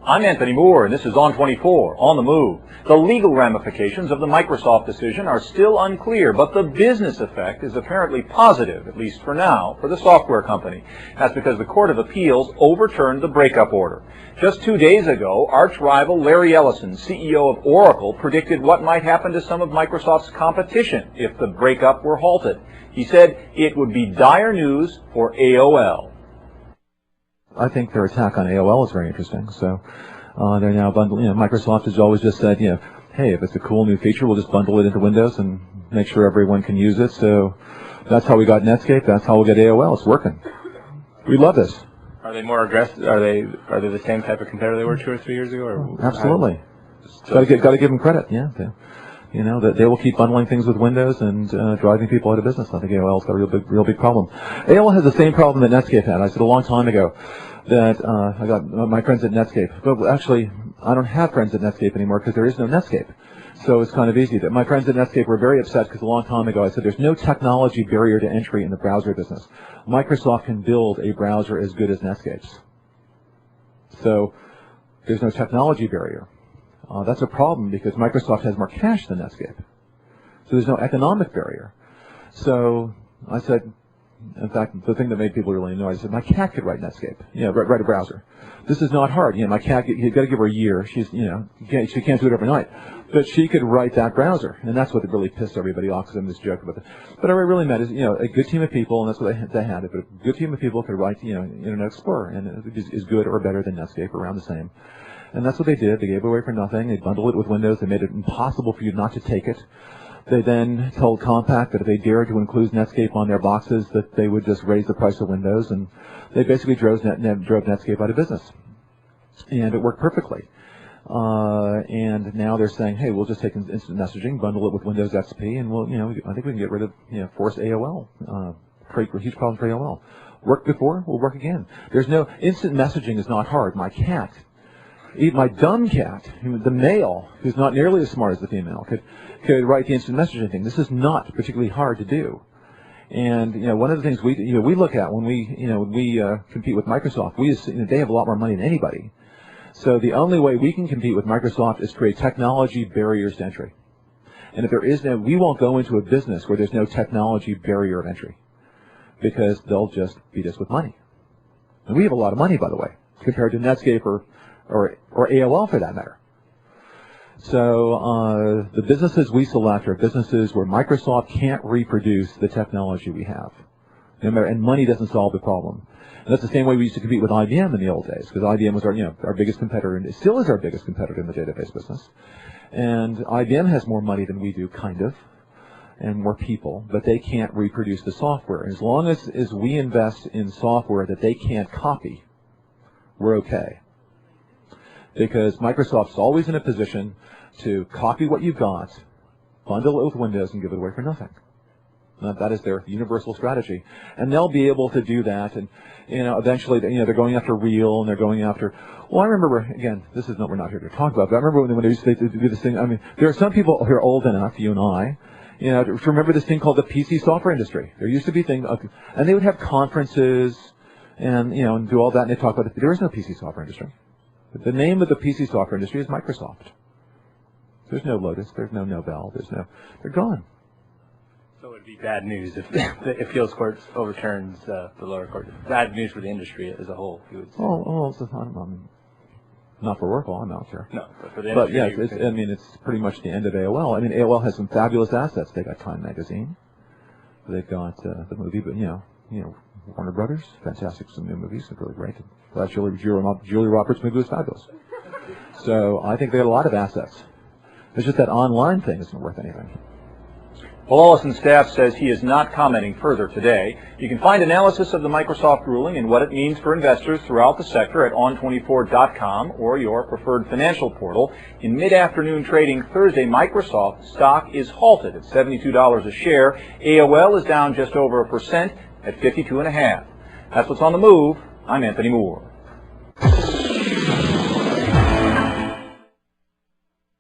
I'm Anthony Moore, and this is On 24, On the Move. The legal ramifications of the Microsoft decision are still unclear, but the business effect is apparently positive, at least for now, for the software company. That's because the Court of Appeals overturned the breakup order. Just 2 days ago, arch-rival Larry Ellison, CEO of Oracle, predicted what might happen to some of Microsoft's competition if the breakup were halted. He said it would be dire news for AOL. I think their attack on AOL is very interesting. So they're now bundling. Microsoft has always just said, hey, if it's a cool new feature, we'll just bundle it into Windows and make sure everyone can use it. So that's how we got Netscape. That's how we'll get AOL. It's working. We love this. Are they more aggressive? Are they the same type of competitor they were 2 or 3 years ago? Or absolutely. Got to give them credit. Yeah. That they will keep bundling things with Windows and driving people out of business. I think AOL's got a real big problem. AOL has the same problem that Netscape had. I said a long time ago that I got my friends at Netscape. But actually, I don't have friends at Netscape anymore because there is no Netscape. So it's kind of easy. That my friends at Netscape were very upset because a long time ago I said there's no technology barrier to entry in the browser business. Microsoft can build a browser as good as Netscape's. So there's no technology barrier. That's a problem because Microsoft has more cash than Netscape. So there's no economic barrier. So I said, in fact, the thing that made people really annoyed, I said, my cat could write Netscape, write a browser. This is not hard. My cat, you've got to give her a year. She's, she can't do it overnight. But she could write that browser. And that's what really pissed everybody off because I'm this joke about it. But what I really meant is, a good team of people, and that's what they had. But a good team of people could write, Internet Explorer, and it is good or better than Netscape, around the same. And that's what they did. They gave it away for nothing. They bundled it with Windows. They made it impossible for you not to take it. They then told Compaq that if they dared to include Netscape on their boxes, that they would just raise the price of Windows. And they basically drove Netscape out of business. And it worked perfectly. And now they're saying, hey, we'll just take instant messaging, bundle it with Windows XP, and we'll, I think we can get rid of, force AOL. Create a huge problem for AOL. Worked before, will work again. There's no instant messaging is not hard. My dumb cat, the male, who's not nearly as smart as the female, could write the instant messaging thing. This is not particularly hard to do. And one of the things we look at when we compete with Microsoft, they have a lot more money than anybody. So the only way we can compete with Microsoft is create technology barriers to entry. And if there is no, we won't go into a business where there's no technology barrier of entry, because they'll just beat us with money. And we have a lot of money, by the way, compared to Netscape or AOL for that matter. So the businesses we select are businesses where Microsoft can't reproduce the technology we have. And money doesn't solve the problem. And that's the same way we used to compete with IBM in the old days, because IBM was our biggest competitor, and it still is our biggest competitor in the database business. And IBM has more money than we do, kind of, and more people, but they can't reproduce the software. As long as we invest in software that they can't copy, we're okay. Because Microsoft's always in a position to copy what you've got, bundle it with Windows, and give it away for nothing. That is their universal strategy. And they'll be able to do that. And, eventually, they're going after Real, and they're going after... Well, I remember, again, this is not, we're not here to talk about, but I remember when they used to do this thing. I mean, there are some people who are old enough, you and I, to remember this thing called the PC software industry. There used to be things, and they would have conferences and, and do all that, and they talk about it. There is no PC software industry. The name of the PC software industry is Microsoft. There's no Lotus. There's no Nobel. They're gone. So it would be bad news if the appeals court overturns the lower court. Bad news for the industry as a whole, you would say. Not for Oracle, I'm not sure. No, but for the industry. But yes, it's pretty much the end of AOL. I mean, AOL has some fabulous assets. They got Time Magazine. They've got the movie, but Warner Brothers, fantastic, some new movies, they're really great. That Julia Roberts movie was fabulous. So I think they had a lot of assets. It's just that online thing isn't worth anything. Well, Ellison's staff says he is not commenting further today. You can find analysis of the Microsoft ruling and what it means for investors throughout the sector at on24.com or your preferred financial portal. In mid-afternoon trading Thursday, Microsoft stock is halted at $72 a share. AOL is down just over 1% at 52.5. That's what's on the move. I'm Anthony Moore.